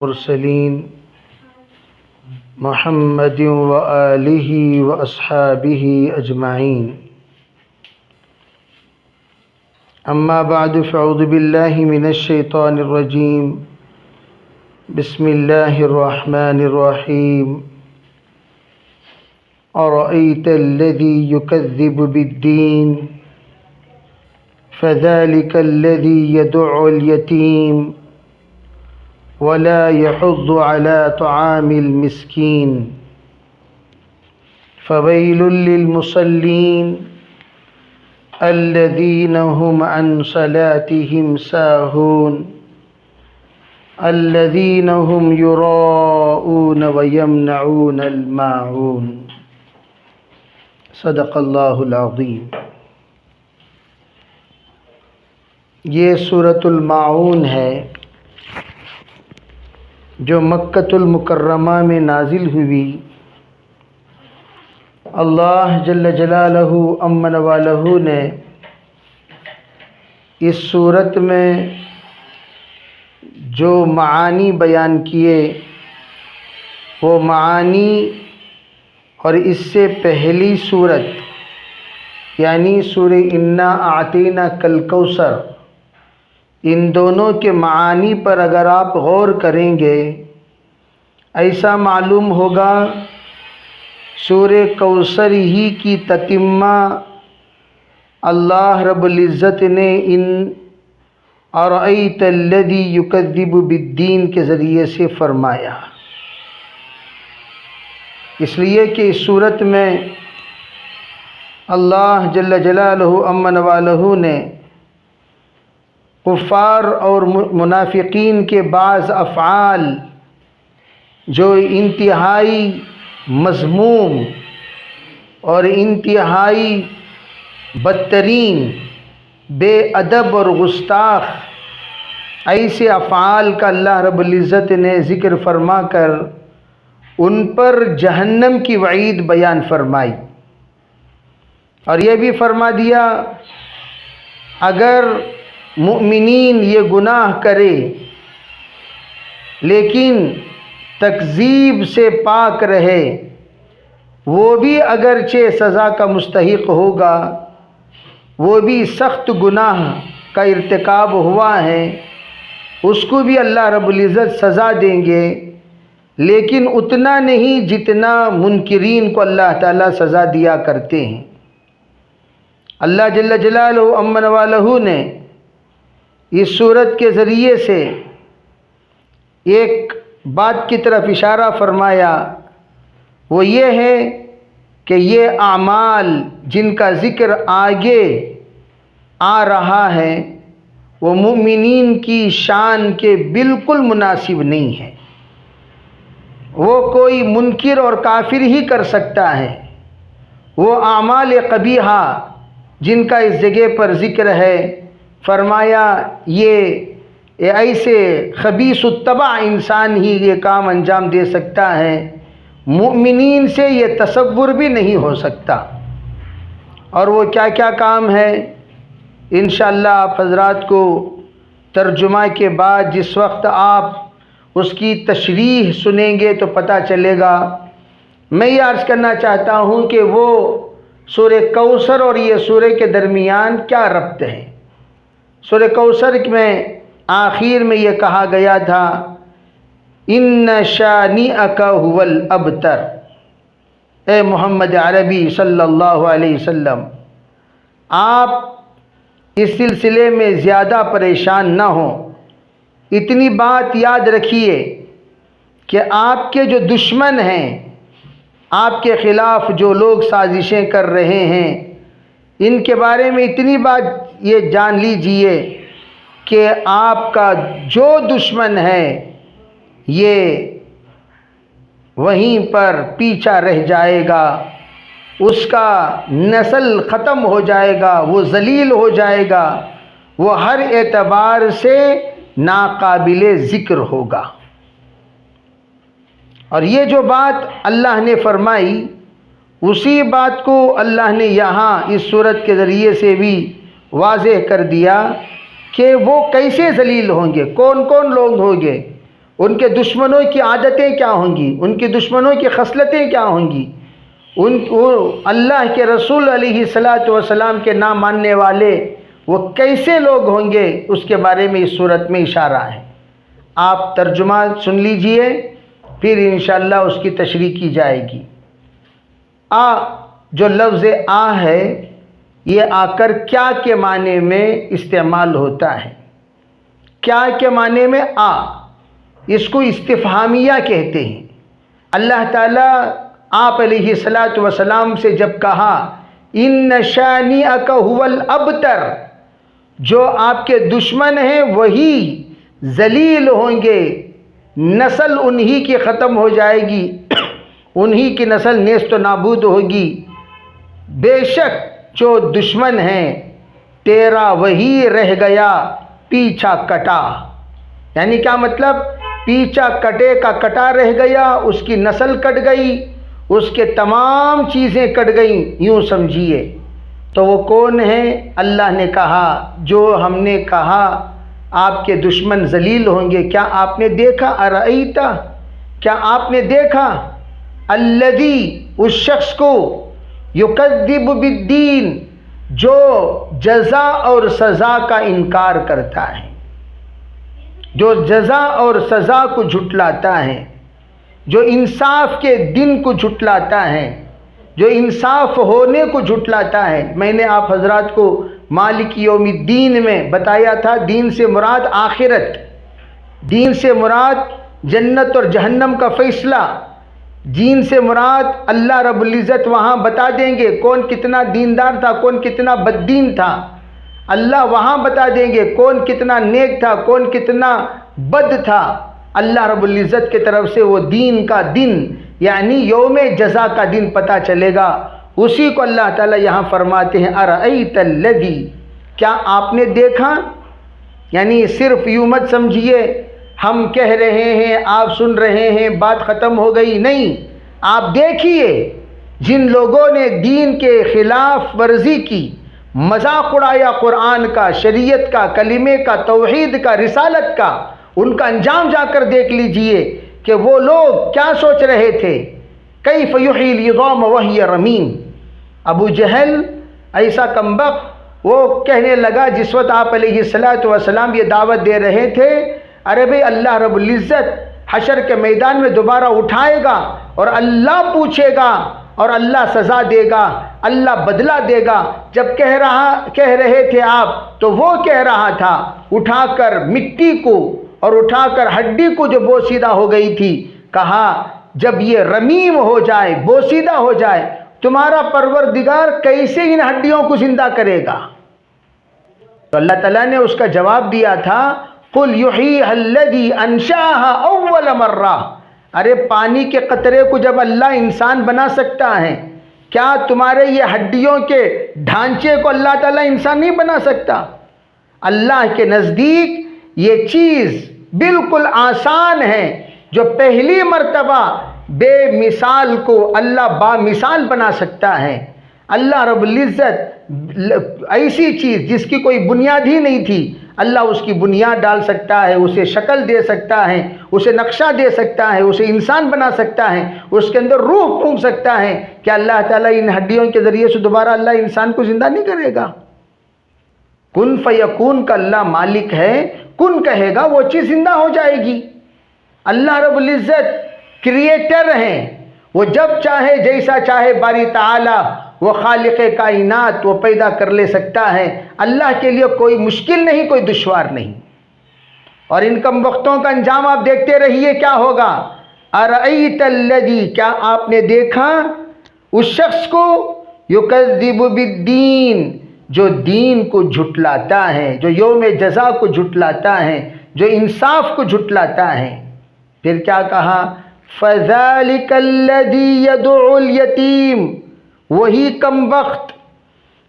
المرسلين محمد وآله وأصحابه أجمعين أما بعد فأعوذ بالله من الشيطان الرجيم بسم الله الرحمن الرحيم أرأيت الذي يكذب بالدين فذلك الذي يدع اليتيم ولا يحض على طعام المسكين فويل للمصلين الذين هم عن صلاتهم ساهون الذين هم يراءون ويمنعون الماعون صدق اللہ العظیم۔ یہ سورۃ الماعون ہے جو مکۃ المکرمہ میں نازل ہوئی۔ اللہ جل جلالہ امن والہ نے اس صورت میں جو معانی بیان کیے وہ معانی اور اس سے پہلی صورت یعنی سورہ انا اعطیناک الکوثر، ان دونوں کے معانی پر اگر آپ غور کریں گے ایسا معلوم ہوگا سورہ کوثر ہی کی تتمہ اللہ رب العزت نے ان ارأیت الذی یکذب بالدین کے ذریعے سے فرمایا، اس لیے کہ اس صورت میں اللہ جل جلالہ امن والہ نے کفار اور منافقین کے بعض افعال جو انتہائی مذموم اور انتہائی بدترین بے ادب اور گستاخ ایسے افعال کا اللہ رب العزت نے ذکر فرما کر ان پر جہنم کی وعید بیان فرمائی، اور یہ بھی فرما دیا اگر مؤمنین یہ گناہ کرے لیکن تکذیب سے پاک رہے، وہ بھی اگرچہ سزا کا مستحق ہوگا، وہ بھی سخت گناہ کا ارتکاب ہوا ہے، اس کو بھی اللہ رب العزت سزا دیں گے، لیکن اتنا نہیں جتنا منکرین کو اللہ تعالیٰ سزا دیا کرتے ہیں۔ اللہ جل جلالہ امن والہ نے اس صورت کے ذریعے سے ایک بات کی طرف اشارہ فرمایا، وہ یہ ہے کہ یہ اعمال جن کا ذکر آگے آ رہا ہے وہ مومنین کی شان کے بالکل مناسب نہیں ہے، وہ کوئی منکر اور کافر ہی کر سکتا ہے۔ وہ اعمال قبیحہ جن کا اس جگہ پر ذکر ہے، فرمایا یہ ایسے خبیث الطبع انسان ہی یہ کام انجام دے سکتا ہے، مؤمنین سے یہ تصور بھی نہیں ہو سکتا۔ اور وہ کیا کیا کام ہے انشاءاللہ آپ حضرات کو ترجمہ کے بعد جس وقت آپ اس کی تشریح سنیں گے تو پتہ چلے گا۔ میں یہ عرض کرنا چاہتا ہوں کہ وہ سورہ کوثر اور یہ سورہ کے درمیان کیا ربط ہے۔ سورہ کوثر میں آخر میں یہ کہا گیا تھا ان شانئک ھو الابتر، اے محمد عربی صلی اللہ علیہ وسلم آپ اس سلسلے میں زیادہ پریشان نہ ہوں، اتنی بات یاد رکھیے کہ آپ کے جو دشمن ہیں، آپ کے خلاف جو لوگ سازشیں کر رہے ہیں، ان کے بارے میں اتنی بات یہ جان لیجئے کہ آپ کا جو دشمن ہے یہ وہیں پر پیچھا رہ جائے گا، اس کا نسل ختم ہو جائے گا، وہ ذلیل ہو جائے گا، وہ ہر اعتبار سے ناقابل ذکر ہوگا۔ اور یہ جو بات اللہ نے فرمائی اسی بات کو اللہ نے یہاں اس صورت کے ذریعے سے بھی واضح کر دیا کہ وہ کیسے ذلیل ہوں گے، کون کون لوگ ہوں گے۔ ان کے دشمنوں کی عادتیں کیا ہوں گی، ان کے دشمنوں کی خصلتیں کیا ہوں گی، اللہ کے رسول علیہ الصلاۃ والسلام کے نام ماننے والے وہ کیسے لوگ ہوں گے، اس کے بارے میں اس صورت میں اشارہ ہے۔ آپ ترجمہ سن لیجئے، پھر انشاءاللہ اس کی تشریح کی جائے گی۔ جو لفظ ہے یہ آ کر کیا کے معنی میں استعمال ہوتا ہے؟ کیا کے معنی میں اس کو استفہامیہ کہتے ہیں۔ اللہ تعالیٰ آپ علیہ الصلاۃ والسلام سے جب کہا ان شانئک ھو الابتر، جو آپ کے دشمن ہیں وہی ذلیل ہوں گے، نسل انہی کی ختم ہو جائے گی، انہی کی نسل نیست و نابود ہوگی، بے شک جو دشمن ہیں تیرا وہی رہ گیا پیچھا کٹا۔ یعنی کیا مطلب؟ پیچھا کٹے کا کٹا رہ گیا، اس کی نسل کٹ گئی، اس کے تمام چیزیں کٹ گئیں، یوں سمجھیے۔ تو وہ کون ہیں؟ اللہ نے کہا جو ہم نے کہا آپ کے دشمن ذلیل ہوں گے، کیا آپ نے دیکھا؟ ارأیتا، کیا آپ نے دیکھا؟ الذی، اس شخص کو، یکذب بالدین، جو جزا اور سزا کا انکار کرتا ہے، جو جزا اور سزا کو جھٹلاتا ہے، جو انصاف کے دن کو جھٹلاتا ہے، جو انصاف ہونے کو جھٹلاتا ہے۔ میں نے آپ حضرات کو مالک یوم الدین میں بتایا تھا، دین سے مراد آخرت، دین سے مراد جنت اور جہنم کا فیصلہ، دین سے مراد اللہ رب العزت وہاں بتا دیں گے کون کتنا دیندار تھا، کون کتنا بددین تھا، اللہ وہاں بتا دیں گے کون کتنا نیک تھا، کون کتنا بد تھا۔ اللہ رب العزت کی طرف سے وہ دین کا دن یعنی یوم جزا کا دن پتہ چلے گا، اسی کو اللہ تعالیٰ یہاں فرماتے ہیں ارأیت الذی، کیا آپ نے دیکھا؟ یعنی صرف یوں مت سمجھیے ہم کہہ رہے ہیں آپ سن رہے ہیں بات ختم ہو گئی، نہیں، آپ دیکھیے جن لوگوں نے دین کے خلاف ورزی کی، مذاق اڑایا قرآن کا، شریعت کا، کلمے کا، توحید کا، رسالت کا، ان کا انجام جا کر دیکھ لیجئے کہ وہ لوگ کیا سوچ رہے تھے۔ کیف یحیی العظام وہی رمیم، ابو جہل ایسا کمبخت وہ کہنے لگا جس وقت آپ علیہ الصلاۃ والسلام یہ دعوت دے رہے تھے، ارے بھئی اللہ رب العزت حشر کے میدان میں دوبارہ اٹھائے گا اور اللہ پوچھے گا اور اللہ سزا دے گا، اللہ بدلہ دے گا۔ جب کہہ رہے تھے آپ تو وہ کہہ رہا تھا اٹھا کر مٹی کو اور اٹھا کر ہڈی کو جو بوسیدہ ہو گئی تھی، کہا جب یہ رمیم ہو جائے، بوسیدہ ہو جائے، تمہارا پروردگار کیسے ان ہڈیوں کو زندہ کرے گا؟ تو اللہ تعالیٰ نے اس کا جواب دیا تھا قل یحییھا الذی انشأھا اول مرہ، ارے پانی کے قطرے کو جب اللہ انسان بنا سکتا ہے، کیا تمہارے یہ ہڈیوں کے ڈھانچے کو اللہ تعالیٰ انسان نہیں بنا سکتا؟ اللہ کے نزدیک یہ چیز بالکل آسان ہے، جو پہلی مرتبہ بے مثال کو اللہ با مثال بنا سکتا ہے۔ اللہ رب العزت ایسی چیز جس کی کوئی بنیاد ہی نہیں تھی، اللہ اس کی بنیاد ڈال سکتا ہے، اسے شکل دے سکتا ہے، اسے نقشہ دے سکتا ہے، اسے انسان بنا سکتا ہے، اس کے اندر روح پھونک سکتا ہے۔ کیا اللہ تعالیٰ ان ہڈیوں کے ذریعے سے دوبارہ اللہ انسان کو زندہ نہیں کرے گا؟ کن فیکون کا اللہ مالک ہے، کن کہے گا وہ چیز زندہ ہو جائے گی۔ اللہ رب العزت کریٹر ہیں، وہ جب چاہے جیسا چاہے باری تعالی وہ خالق کائنات وہ پیدا کر لے سکتا ہے۔ اللہ کے لیے کوئی مشکل نہیں، کوئی دشوار نہیں۔ اور ان کم وقتوں کا انجام آپ دیکھتے رہیے کیا ہوگا۔ ارأیت الذی، کیا آپ نے دیکھا اس شخص کو، یکذب بالدین، جو دین کو جھٹلاتا ہے، جو یوم جزا کو جھٹلاتا ہے، جو انصاف کو جھٹلاتا ہے۔ پھر کیا کہا؟ فذلک الذی یدعو الیتیم، وہی کم وقت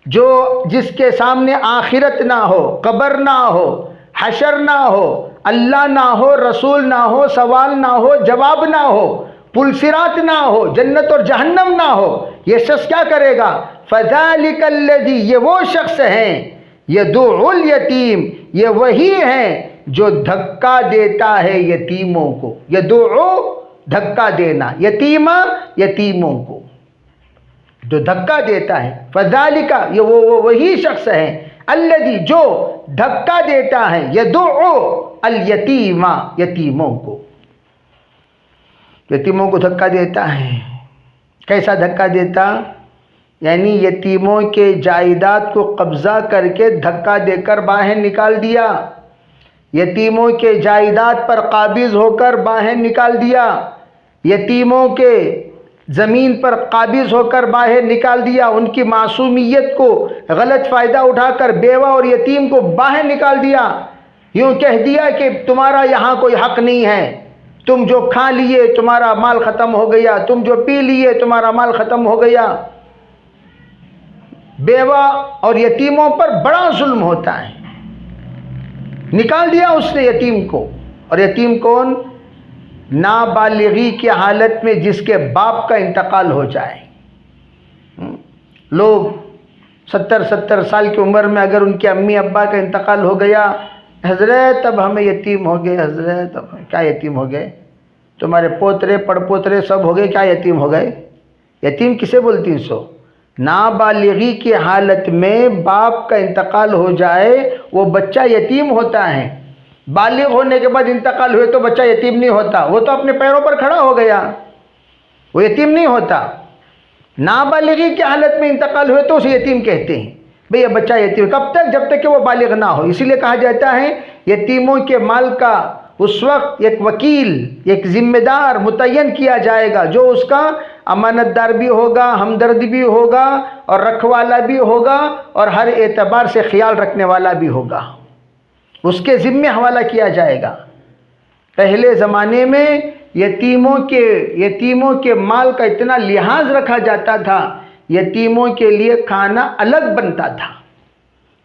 جو جس کے سامنے آخرت نہ ہو، قبر نہ ہو، حشر نہ ہو، اللہ نہ ہو، رسول نہ ہو، سوال نہ ہو، جواب نہ ہو، پل صراط نہ ہو، جنت اور جہنم نہ ہو، یہ شخص کیا کرے گا؟ فذلک الذی، یہ وہ شخص ہیں، یدعو الیتیم، یہ وہی ہیں جو دھکا دیتا ہے یتیموں کو، یدعو دھکا دینا، یتیما یتیموں کو جو دھکا دیتا ہے، فذالک یہ وہی شخص ہے، الذی جو دھکا دیتا ہے، یدعو الیتیما یتیموں کو، یتیموں کو دھکا دیتا ہے۔ کیسا دھکا دیتا؟ یعنی یتیموں کے جائیداد کو قبضہ کر کے دھکا دے کر باہر نکال دیا، یتیموں کے جائیداد پر قابض ہو کر باہر نکال دیا، یتیموں کے زمین پر قابض ہو کر باہر نکال دیا، ان کی معصومیت کو غلط فائدہ اٹھا کر بیوہ اور یتیم کو باہر نکال دیا، یوں کہہ دیا کہ تمہارا یہاں کوئی حق نہیں ہے، تم جو کھا لیے تمہارا مال ختم ہو گیا، تم جو پی لیے تمہارا مال ختم ہو گیا۔ بیوہ اور یتیموں پر بڑا ظلم ہوتا ہے، نکال دیا اس نے یتیم کو۔ اور یتیم کون؟ نابالغی کی حالت میں جس کے باپ کا انتقال ہو جائے۔ لوگ 70 سال کی عمر میں اگر ان کے امی ابا کا انتقال ہو گیا، حضرت اب ہمیں یتیم ہو گئے، حضرت اب کیا یتیم ہو گئے؟ تمہارے پوترے پڑ پوترے سب ہو گئے، کیا یتیم ہو گئے؟ یتیم کسے بولتی ہیں؟ سو نابالغی کی حالت میں باپ کا انتقال ہو جائے وہ بچہ یتیم ہوتا ہے، بالغ ہونے کے بعد انتقال ہوئے تو بچہ یتیم نہیں ہوتا، وہ تو اپنے پیروں پر کھڑا ہو گیا، وہ یتیم نہیں ہوتا۔ نابالغی کی حالت میں انتقال ہوئے تو اسے یتیم کہتے ہیں۔ بھئی یہ بچہ یتیم کب تک؟ جب تک کہ وہ بالغ نہ ہو۔ اسی لیے کہا جاتا ہے یتیموں کے مال کا اس وقت ایک وکیل، ایک ذمہ دار متعین کیا جائے گا جو اس کا امانت دار بھی ہوگا، ہمدرد بھی ہوگا اور رکھوالا بھی ہوگا اور ہر اعتبار سے خیال رکھنے والا بھی ہوگا، اس کے ذمے حوالہ کیا جائے گا۔ پہلے زمانے میں یتیموں کے مال کا اتنا لحاظ رکھا جاتا تھا، یتیموں کے لیے کھانا الگ بنتا تھا،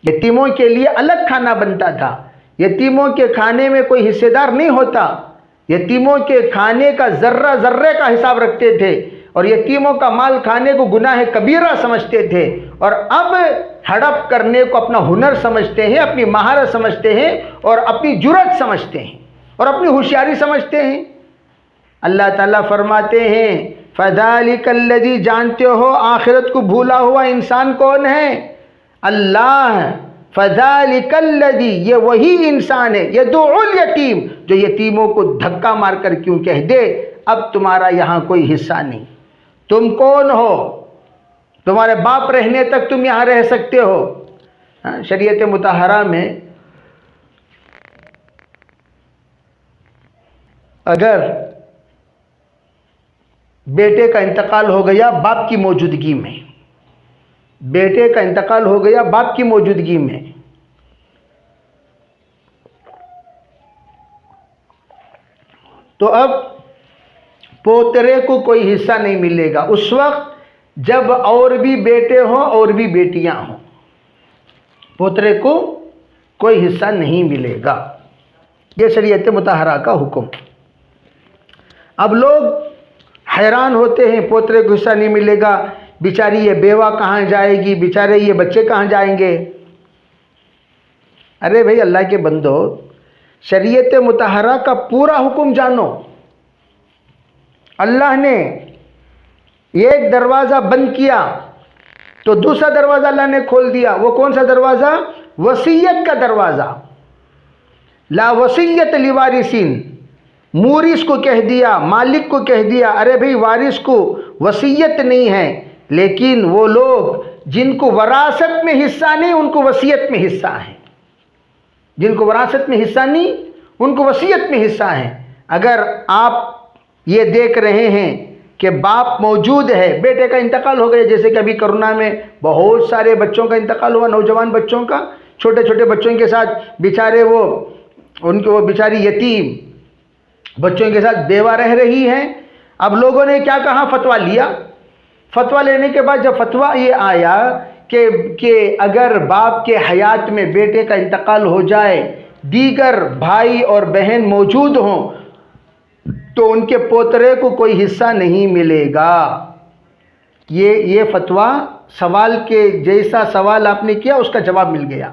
یتیموں کے لیے الگ کھانا بنتا تھا، یتیموں کے کھانے میں کوئی حصے دار نہیں ہوتا، یتیموں کے کھانے کا ذرہ ذرے کا حساب رکھتے تھے اور یتیموں کا مال کھانے کو گناہ کبیرہ سمجھتے تھے، اور اب ہڑپ کرنے کو اپنا ہنر سمجھتے ہیں، اپنی مہارت سمجھتے ہیں اور اپنی جرأت سمجھتے ہیں اور اپنی ہوشیاری سمجھتے ہیں۔ اللہ تعالیٰ فرماتے ہیں فَذَلِكَ الَّذِي، جانتے ہو آخرت کو بھولا ہوا انسان کون ہے؟ اللہ۔ فَذَلِكَ الَّذِي، یہ وہی انسان ہے، يَدُعُ الْيَتِيمَ، جو یتیموں کو دھکا مار کر کیوں کہہ دے اب تمہارا یہاں کوئی حصہ نہیں، تم کون ہو؟ تمہارے باپ رہنے تک تم یہاں رہ سکتے ہو۔ شریعت مطہرہ میں اگر بیٹے کا انتقال ہو گیا باپ کی موجودگی میں، بیٹے کا انتقال ہو گیا باپ کی موجودگی میں، تو اب پوترے کو کوئی حصہ نہیں ملے گا اس وقت جب اور بھی بیٹے ہوں اور بھی بیٹیاں ہوں، پوترے کو کوئی حصہ نہیں ملے گا۔ یہ شریعت مطہرہ کا حکم۔ اب لوگ حیران ہوتے ہیں پوترے کو حصہ نہیں ملے گا، بیچاری یہ بیوہ کہاں جائے گی، بیچارے یہ بچے کہاں جائیں گے؟ ارے بھئی اللہ کے بندو، شریعت مطہرہ کا پورا حکم جانو۔ اللہ نے ایک دروازہ بند کیا تو دوسرا دروازہ اللہ نے کھول دیا۔ وہ کون سا دروازہ؟ وصیت کا دروازہ۔ لا وصیت لوارثین، مورث کو کہہ دیا، مالک کو کہہ دیا ارے بھئی وارث کو وصیت نہیں ہے، لیکن وہ لوگ جن کو وراثت میں حصہ نہیں ان کو وصیت میں حصہ ہے، جن کو وراثت میں حصہ نہیں ان کو وصیت میں حصہ ہے۔ اگر آپ یہ دیکھ رہے ہیں کہ باپ موجود ہے، بیٹے کا انتقال ہو گیا، جیسے کہ ابھی کرونا میں بہت سارے بچوں کا انتقال ہوا، نوجوان بچوں کا، چھوٹے چھوٹے بچوں کے ساتھ بیچارے وہ بیچاری یتیم بچوں کے ساتھ بیوہ رہ رہی ہیں۔ اب لوگوں نے کیا کہا؟ فتویٰ لیا۔ فتویٰ لینے کے بعد جب فتویٰ یہ آیا کہ اگر باپ کے حیات میں بیٹے کا انتقال ہو جائے، دیگر بھائی اور بہن موجود ہوں تو ان کے پوترے کو کوئی حصہ نہیں ملے گا۔ یہ فتویٰ سوال کے جیسا سوال آپ نے کیا اس کا جواب مل گیا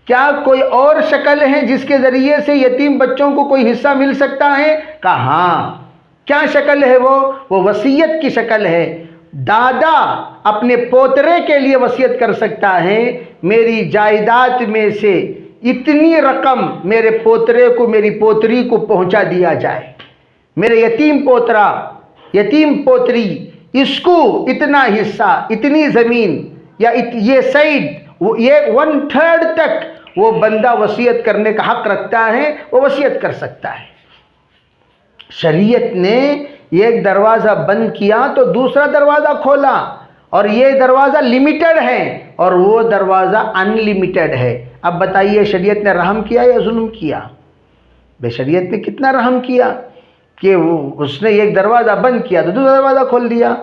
کیا کوئی اور شکل ہے جس کے ذریعے سے یتیم بچوں کو کوئی حصہ مل سکتا ہے؟ کہا ہاں۔ کیا شکل ہے وہ وصیت کی شکل ہے۔ دادا اپنے پوترے کے لیے وصیت کر سکتا ہے، میری جائیداد میں سے اتنی رقم میرے پوترے کو، میری پوتری کو پہنچا دیا جائے، میرے یتیم پوترا، یتیم پوتری، اس کو اتنا حصہ، اتنی زمین یا یہ سائڈ، یہ 1/3 تک وہ بندہ وصیت کرنے کا حق رکھتا ہے، وہ وصیت کر سکتا ہے۔ شریعت نے ایک دروازہ بند کیا تو دوسرا دروازہ کھولا، اور یہ دروازہ لمیٹڈ ہے اور وہ دروازہ ان لمیٹڈ ہے۔ اب بتائیے شریعت نے رحم کیا یا ظلم کیا؟ بے شریعت نے کتنا رحم کیا کہ اس نے ایک دروازہ بند کیا تو دوسرا دروازہ کھول دیا۔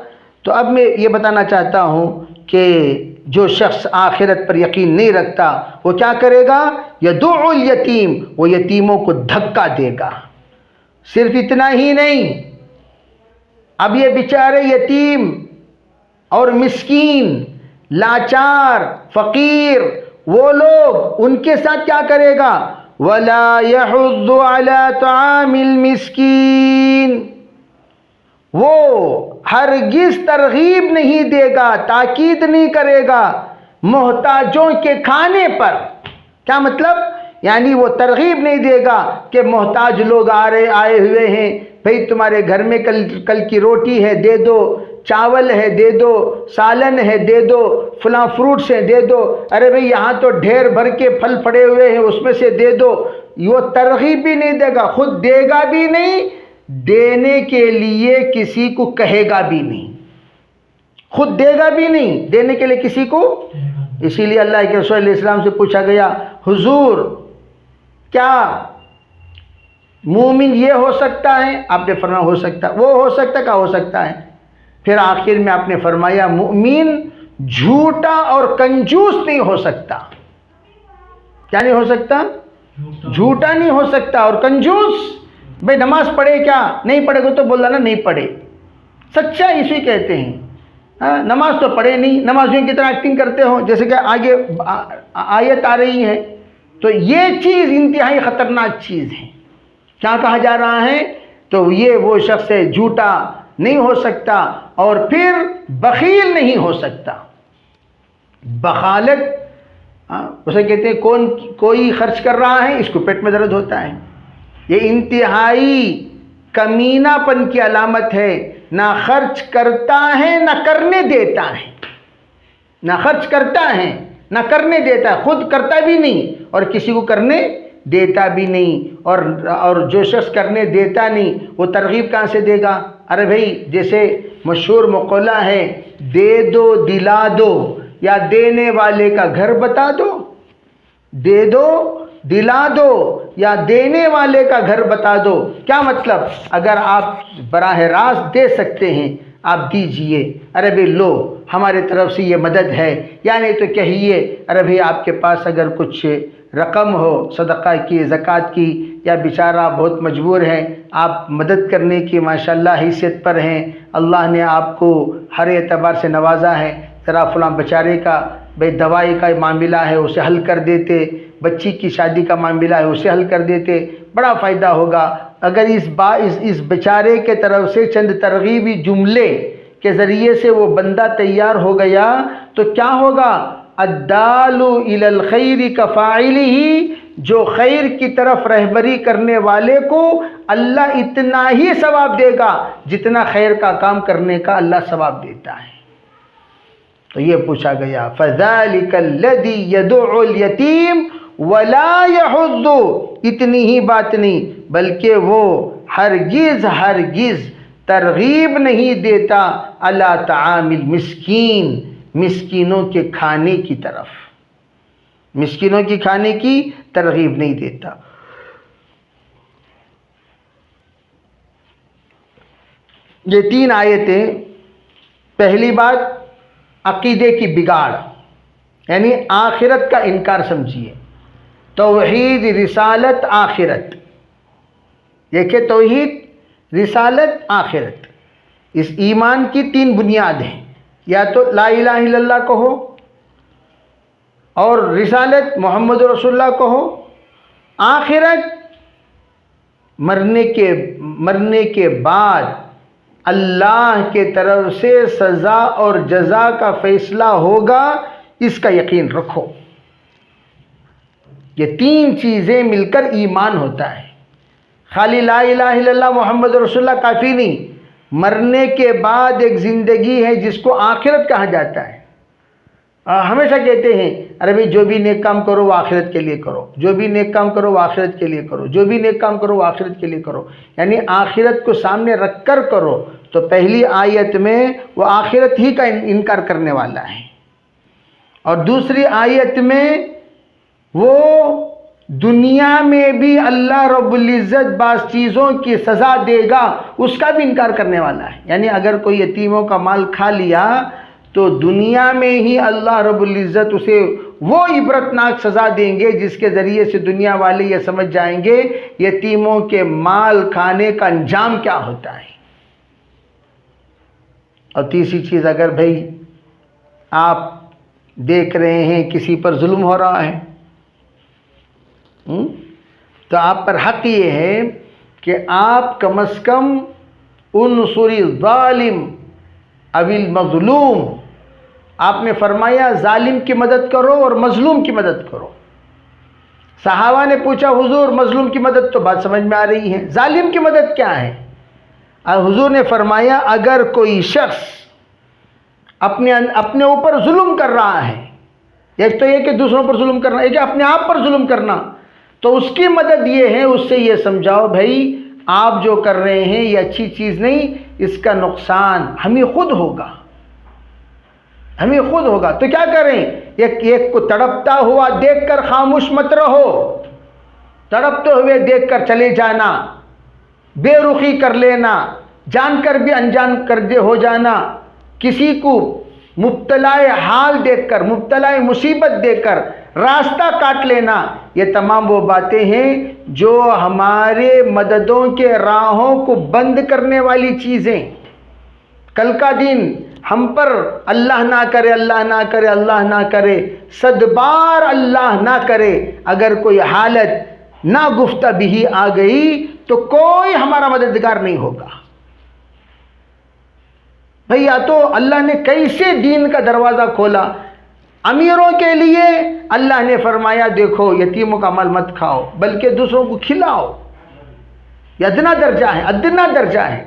تو اب میں یہ بتانا چاہتا ہوں کہ جو شخص آخرت پر یقین نہیں رکھتا وہ کیا کرے گا؟ یدعو الیتیم، وہ یتیموں کو دھکا دے گا۔ صرف اتنا ہی نہیں، اب یہ بیچارے یتیم اور مسکین، لاچار، فقیر، وہ لوگ ان کے ساتھ کیا کرے گا؟ وَلَا يَحُضُّ عَلَى طَعَامِ الْمِسْكِينِ، وہ ہرگز ترغیب نہیں دے گا، تاکید نہیں کرے گا محتاجوں کے کھانے پر۔ کیا مطلب؟ یعنی وہ ترغیب نہیں دے گا کہ محتاج لوگ آئے ہوئے ہیں، بھئی تمہارے گھر میں کل کی روٹی ہے دے دو، چاول ہے دے دو، سالن ہے دے دو، فلاں فروٹس ہیں دے دو، ارے بھئی یہاں تو ڈھیر بھر کے پھل پڑے ہوئے ہیں اس میں سے دے دو۔ وہ ترغیب بھی نہیں دے گا، خود دے گا بھی نہیں، دینے کے لیے کسی کو کہے گا بھی نہیں، خود دے گا بھی نہیں، دینے کے لیے کسی کو۔ اسی لیے اللہ کے رسول علیہ السلام سے پوچھا گیا، حضور کیا مومن یہ ہو سکتا ہے؟ آپ نے فرمایا ہو سکتا ہے۔ وہ ہو سکتا ہے، کیا ہو سکتا ہے؟ پھر آخر میں آپ نے فرمایا مومن جھوٹا اور کنجوس نہیں ہو سکتا۔ کیا نہیں ہو سکتا؟ جھوٹا نہیں ہو سکتا اور کنجوس۔ بھئی نماز پڑھے کیا؟ نہیں پڑھے گا تو بولا نا نہیں پڑھے، سچا اسی کہتے ہیں۔ نماز تو پڑھے نہیں، نمازیوں کی طرح ایکٹنگ کرتے ہو جیسے کہ آگے آیت آ رہی ہے، تو یہ چیز انتہائی خطرناک چیز ہے۔ کیا کہا جا رہا ہے؟ تو یہ وہ شخص ہے جھوٹا نہیں ہو سکتا اور پھر بخیل نہیں ہو سکتا۔ بخالت اسے کہتے ہیں کوئی خرچ کر رہا ہے، اس کو پیٹ میں درد ہوتا ہے۔ یہ انتہائی کمینہ پن کی علامت ہے، نہ خرچ کرتا ہے نہ کرنے دیتا ہے، نہ خرچ کرتا ہے نہ کرنے دیتا ہے، خود کرتا بھی نہیں اور کسی کو کرنے دیتا بھی نہیں۔ اور جو شخص کرنے دیتا نہیں وہ ترغیب کہاں سے دے گا؟ ارے بھائی جیسے مشہور مقولہ ہے، دے دو دلا دو یا دینے والے کا گھر بتا دو، دے دو دلا دو یا دینے والے کا گھر بتا دو۔ کیا مطلب؟ اگر آپ براہ راست دے سکتے ہیں آپ دیجئے، ارے بھائی لو ہمارے طرف سے یہ مدد ہے، یا نہیں تو کہیے ارے بھائی آپ کے پاس اگر کچھ رقم ہو صدقہ کی، زکوٰۃ کی، یا بیچارہ بہت مجبور ہے، آپ مدد کرنے کی ماشاءاللہ حیثیت پر ہیں، اللہ نے آپ کو ہر اعتبار سے نوازا ہے، ذرا فلاں بیچارے کا بھئی دوائی کا معاملہ ہے اسے حل کر دیتے، بچی کی شادی کا معاملہ ہے اسے حل کر دیتے، بڑا فائدہ ہوگا۔ اگر اس بیچارے کے طرف سے چند ترغیبی جملے کے ذریعے سے وہ بندہ تیار ہو گیا تو کیا ہوگا؟ الدال الی الخیر کفاعلہ، جو خیر کی طرف رہبری کرنے والے کو اللہ اتنا ہی ثواب دے گا جتنا خیر کا کام کرنے کا اللہ ثواب دیتا ہے۔ تو یہ پوچھا گیا فَذَلِكَ الَّذِي يَدُعُ الْيَتِيمَ وَلَا يَحُضُّ، اتنی ہی بات نہیں بلکہ وہ ہرگز ترغیب نہیں دیتا علی طعام المسکین، مسکینوں کے کھانے کی طرف، مسکینوں کی کھانے کی ترغیب نہیں دیتا۔ یہ 3 آیتیں، پہلی بات عقیدے کی بگاڑ، یعنی آخرت کا انکار سمجھیے، توحید، رسالت، آخرت، دیکھیں توحید، رسالت، آخرت، اس ایمان کی 3 بنیاد ہیں، یا تو لا الہ الا اللہ کہو اور رسالت محمد رسول اللہ کہو، آخرت مرنے کے بعد اللہ کے طرف سے سزا اور جزا کا فیصلہ ہوگا، اس کا یقین رکھو۔ یہ تین چیزیں مل کر ایمان ہوتا ہے۔ خالی لا الہ الا اللہ محمد رسول اللہ کافی نہیں، مرنے کے بعد ایک زندگی ہے جس کو آخرت کہا جاتا ہے۔ ہمیشہ کہتے ہیں ارے بھائی جو بھی نیک کام کرو وہ آخرت کے لیے کرو، جو بھی نیک کام کرو وہ آخرت کے لیے کرو، جو بھی نیک کام کرو وہ آخرت کے لیے کرو، یعنی آخرت کو سامنے رکھ کر کرو۔ تو پہلی آیت میں وہ آخرت ہی کا انکار کرنے والا ہے، اور دوسری آیت میں وہ دنیا میں بھی اللہ رب العزت بعض چیزوں کی سزا دے گا، اس کا بھی انکار کرنے والا ہے۔ یعنی اگر کوئی یتیموں کا مال کھا لیا تو دنیا میں ہی اللہ رب العزت اسے وہ عبرتناک سزا دیں گے جس کے ذریعے سے دنیا والے یہ سمجھ جائیں گے یتیموں کے مال کھانے کا انجام کیا ہوتا ہے۔ اور تیسری چیز، اگر بھائی آپ دیکھ رہے ہیں کسی پر ظلم ہو رہا ہے تو آپ پر حق یہ ہے کہ آپ کم از کم انصر الظالم او المظلوم، آپ نے فرمایا ظالم کی مدد کرو اور مظلوم کی مدد کرو۔ صحابہ نے پوچھا حضور مظلوم کی مدد تو بات سمجھ میں آ رہی ہے، ظالم کی مدد کیا ہے؟ حضور نے فرمایا اگر کوئی شخص اپنے اوپر ظلم کر رہا ہے، ایک تو یہ کہ دوسروں پر ظلم کرنا، ایک کہ اپنے آپ پر ظلم کرنا، تو اس کی مدد یہ ہے اس سے یہ سمجھاؤ بھائی آپ جو کر رہے ہیں یہ اچھی چیز نہیں، اس کا نقصان ہمیں خود ہوگا، ہمیں خود ہوگا۔ تو کیا کریں؟ ایک کو تڑپتا ہوا دیکھ کر خاموش مت رہو، تڑپتے ہوئے دیکھ کر چلے جانا، بے رخی کر لینا، جان کر بھی انجان کر دے ہو جانا، کسی کو مبتلا حال دیکھ کر، مبتلا مصیبت دیکھ کر راستہ کاٹ لینا، یہ تمام وہ باتیں ہیں جو ہمارے مددوں کے راہوں کو بند کرنے والی چیزیں۔ کل کا دن ہم پر اللہ نہ کرے، اللہ نہ کرے، اللہ نہ کرے، 100 بار اللہ نہ کرے، اگر کوئی حالت ناگفتہ بھی آ گئی تو کوئی ہمارا مددگار نہیں ہوگا۔ بھئی یا تو اللہ نے کیسے دین کا دروازہ کھولا، امیروں کے لیے اللہ نے فرمایا دیکھو یتیموں کا مال مت کھاؤ بلکہ دوسروں کو کھلاؤ، یہ ادنا درجہ ہے، ادنا درجہ ہے۔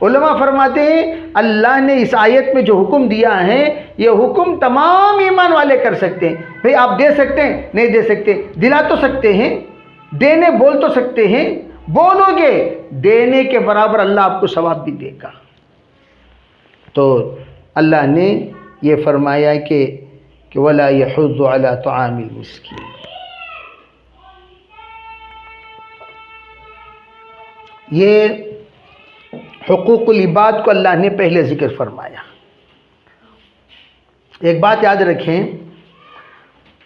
علماء فرماتے ہیں اللہ نے اس آیت میں جو حکم دیا ہے یہ حکم تمام ایمان والے کر سکتے ہیں۔ بھئی آپ دے سکتے ہیں؟ نہیں دے سکتے، دلا تو سکتے ہیں، دینے بول تو سکتے ہیں، بولو گے دینے کے برابر اللہ آپ کو ثواب بھی دے گا۔ تو اللہ نے یہ فرمایا کہ وَلَا يَحُضُّ عَلَى طَعَامِ الْمِسْكِينِ، یہ حقوق العباد کو اللہ نے پہلے ذکر فرمایا۔ ایک بات یاد رکھیں،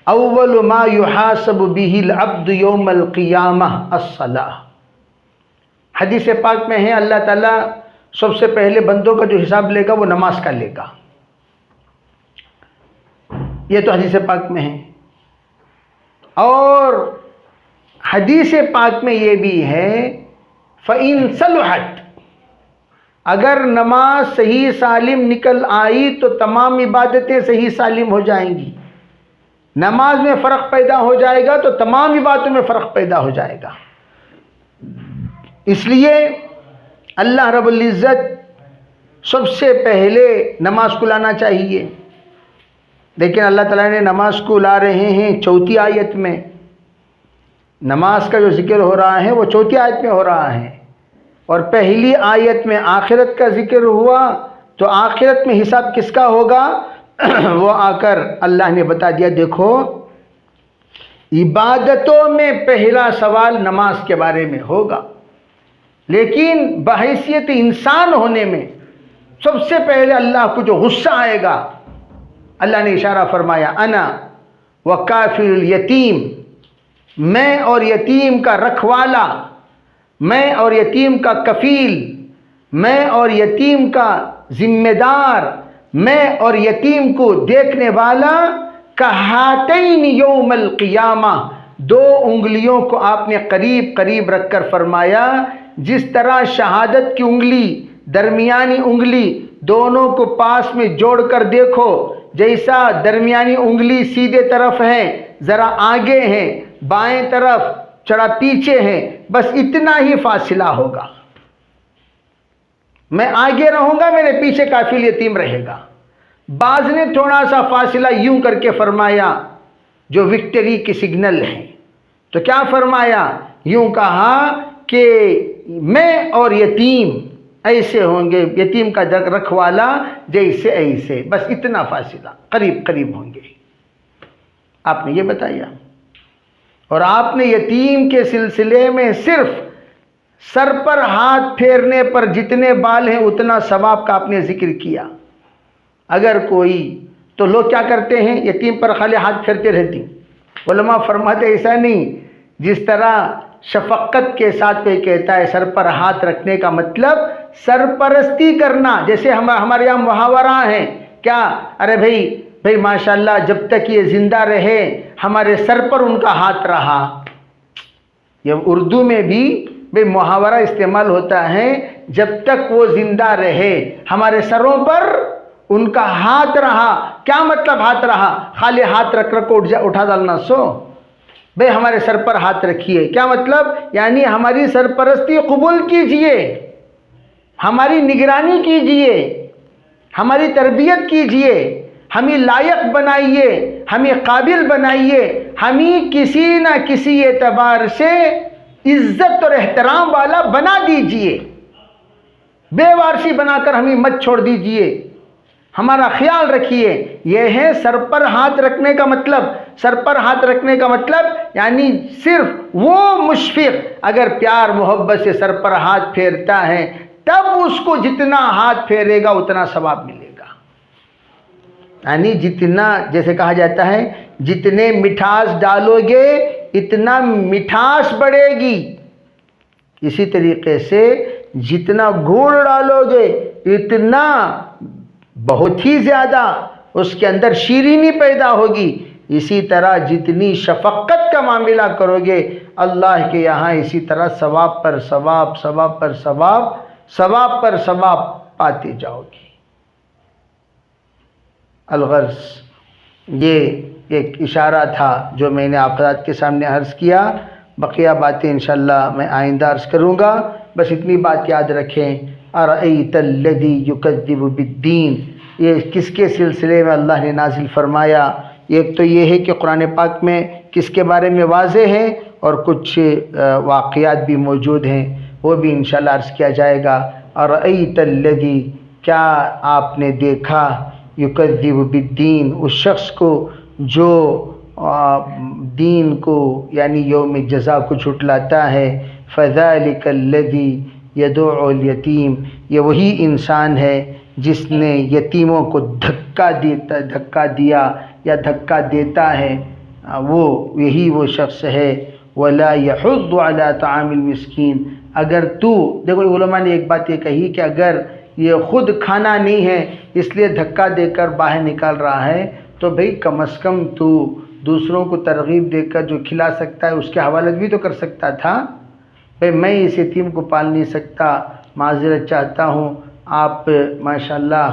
اول ما يحاسب به العبد یوم القیامہ الصلاۃ، حدیث پاک میں ہے اللہ تعالیٰ سب سے پہلے بندوں کا جو حساب لے گا وہ نماز کا لے گا، یہ تو حدیث پاک میں ہے۔ اور حدیث پاک میں یہ بھی ہے فَإِن صَلُحَتْ، اگر نماز صحیح سالم نکل آئی تو تمام عبادتیں صحیح سالم ہو جائیں گی۔ نماز میں فرق پیدا ہو جائے گا تو تمام عبادتوں میں فرق پیدا ہو جائے گا۔ اس لیے اللہ رب العزت سب سے پہلے نماز کو لانا چاہیے، لیکن اللہ تعالیٰ نے نماز کو لا رہے ہیں 4 آیت میں۔ نماز کا جو ذکر ہو رہا ہے وہ 4 آیت میں ہو رہا ہے، اور پہلی آیت میں آخرت کا ذکر ہوا تو آخرت میں حساب کس کا ہوگا وہ آ کر اللہ نے بتا دیا۔ دیکھو عبادتوں میں پہلا سوال نماز کے بارے میں ہوگا، لیکن بحیثیت انسان ہونے میں سب سے پہلے اللہ کو جو غصہ آئے گا، اللہ نے اشارہ فرمایا انا وکافل الیتیم، میں اور یتیم کا رکھوالا، میں اور یتیم کا کفیل، میں اور یتیم کا ذمہ دار، میں اور یتیم کو دیکھنے والا کہاتین یوم القیامہ، دو انگلیوں کو آپ نے قریب قریب رکھ کر فرمایا جس طرح شہادت کی انگلی درمیانی انگلی دونوں کو پاس میں جوڑ کر دیکھو، جیسا درمیانی انگلی سیدھے طرف ہے، ذرا آگے ہے، بائیں طرف چڑا پیچھے ہے، بس اتنا ہی فاصلہ ہوگا، میں آگے رہوں گا، میرے پیچھے کافل یتیم رہے گا۔ بعض نے تھوڑا سا فاصلہ یوں کر کے فرمایا جو وکٹری کی سگنل ہے، تو کیا فرمایا؟ یوں کہا کہ میں اور یتیم ایسے ہوں گے، یتیم کا رکھوالا جیسے ایسے، بس اتنا فاصلہ قریب قریب ہوں گے، آپ نے یہ بتایا۔ اور آپ نے یتیم کے سلسلے میں صرف سر پر ہاتھ پھیرنے پر جتنے بال ہیں اتنا ثواب کا آپ نے ذکر کیا۔ اگر کوئی، تو لوگ کیا کرتے ہیں، یتیم پر خالی ہاتھ پھیرتے رہتے ہیں، علماء فرماتے ایسا نہیں، جس طرح شفقت کے ساتھ کوئی کہتا ہے سر پر ہاتھ رکھنے کا مطلب سرپرستی کرنا، جیسے ہمارے یہاں محاورہ ہیں، کیا ارے بھائی ماشاءاللہ جب تک یہ زندہ رہے ہمارے سر پر ان کا ہاتھ رہا، یہ اردو میں بھی محاورہ استعمال ہوتا ہے، جب تک وہ زندہ رہے ہمارے سروں پر ان کا ہاتھ رہا۔ کیا مطلب ہاتھ رہا؟ خالی ہاتھ رکھ کو اٹھا ڈالنا، سو بھئی ہمارے سر پر ہاتھ رکھیے، کیا مطلب؟ یعنی ہماری سرپرستی قبول کیجئے، ہماری نگرانی کیجئے، ہماری تربیت کیجئے، ہمیں لائق بنائیے، ہمیں قابل بنائیے، ہمیں کسی نہ کسی اعتبار سے عزت اور احترام والا بنا دیجئے، بے وارثی بنا کر ہمیں مت چھوڑ دیجئے، ہمارا خیال رکھیے۔ یہ ہے سر پر ہاتھ رکھنے کا مطلب۔ سر پر ہاتھ رکھنے کا مطلب یعنی صرف وہ مشفق اگر پیار محبت سے سر پر ہاتھ پھیرتا ہے تب اس کو جتنا ہاتھ پھیرے گا اتنا ثواب ملے گا، یعنی جتنا، جیسے کہا جاتا ہے جتنے مٹھاس ڈالو گے اتنا مٹھاس بڑھے گی، اسی طریقے سے جتنا گڑ ڈالو گے اتنا بہت ہی زیادہ اس کے اندر شیرینی پیدا ہوگی۔ اسی طرح جتنی شفقت کا معاملہ کرو گے اللہ کے یہاں اسی طرح ثواب پر ثواب، ثواب پر ثواب، ثواب پر ثواب پاتے جاؤ گے۔ الغرض یہ ایک اشارہ تھا جو میں نے آپ حضرات کے سامنے عرض کیا، بقیہ باتیں انشاءاللہ میں آئندہ عرض کروں گا۔ بس اتنی بات یاد رکھیں، ارأیت الذی یکذب بالدین، یہ کس کے سلسلے میں اللہ نے نازل فرمایا؟ ایک تو یہ ہے کہ قرآن پاک میں کس کے بارے میں واضح ہے اور کچھ واقعات بھی موجود ہیں، وہ بھی انشاءاللہ عرض کیا جائے گا۔ ارأیت الذی، کیا آپ نے دیکھا، یکذب بالدین، اس شخص کو جو دین کو یعنی یوم جزا کو جھٹلاتا ہے، فذلک الذی یدعو الیتیم، یہ وہی انسان ہے جس نے یتیموں کو دھکا دیا یا دھکا دیتا ہے، یہی وہ شخص ہے۔ ولا یحض علی طعام المسکین، اگر تو دیکھو علماء نے ایک بات یہ کہی کہ اگر یہ خود کھانا نہیں ہے اس لیے دھکا دے کر باہر نکال رہا ہے تو بھئی کم از کم تو دوسروں کو ترغیب دے کر جو کھلا سکتا ہے اس کے حوالے بھی تو کر سکتا تھا۔ بھئی میں اس یتیم کو پال نہیں سکتا، معذرت چاہتا ہوں، آپ ماشاءاللہ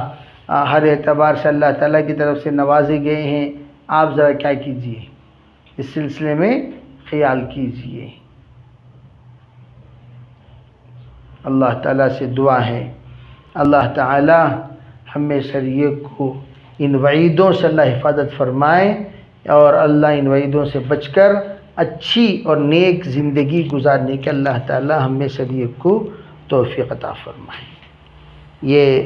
ہر اعتبار سے اللہ تعالیٰ کی طرف سے نوازے گئے ہیں، آپ ذرا کیا کیجئے، اس سلسلے میں خیال کیجئے۔ اللہ تعالیٰ سے دعا ہے اللہ تعالیٰ ہمیں شریعت کو ان وعیدوں سے اللہ حفاظت فرمائے اور اللہ ان وعیدوں سے بچ کر اچھی اور نیک زندگی گزارنے کے اللہ تعالیٰ ہمیں شریعت کو توفیق عطا فرمائے۔ یہ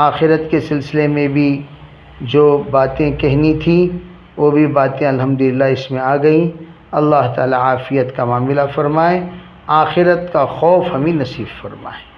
آخرت کے سلسلے میں بھی جو باتیں کہنی تھیں وہ بھی باتیں الحمدللہ اس میں آ گئیں۔ اللہ تعالیٰ عافیت کا معاملہ فرمائے، آخرت کا خوف ہمیں نصیب فرمائے۔